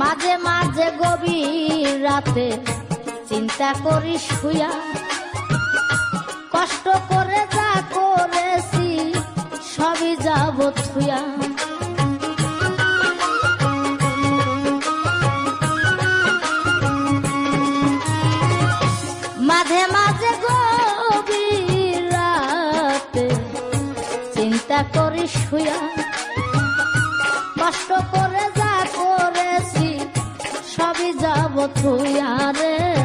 মাঝে মাঝে গভীর রাতে চিন্তা করি শুয়া, কষ্ট করে যা করেছি সবই যাব থুয়া। মাঝে মাঝে গভীর রাতে চিন্তা করি শুয়া, কষ্ট করে যা করেছি সবই যাব থুয়া রে।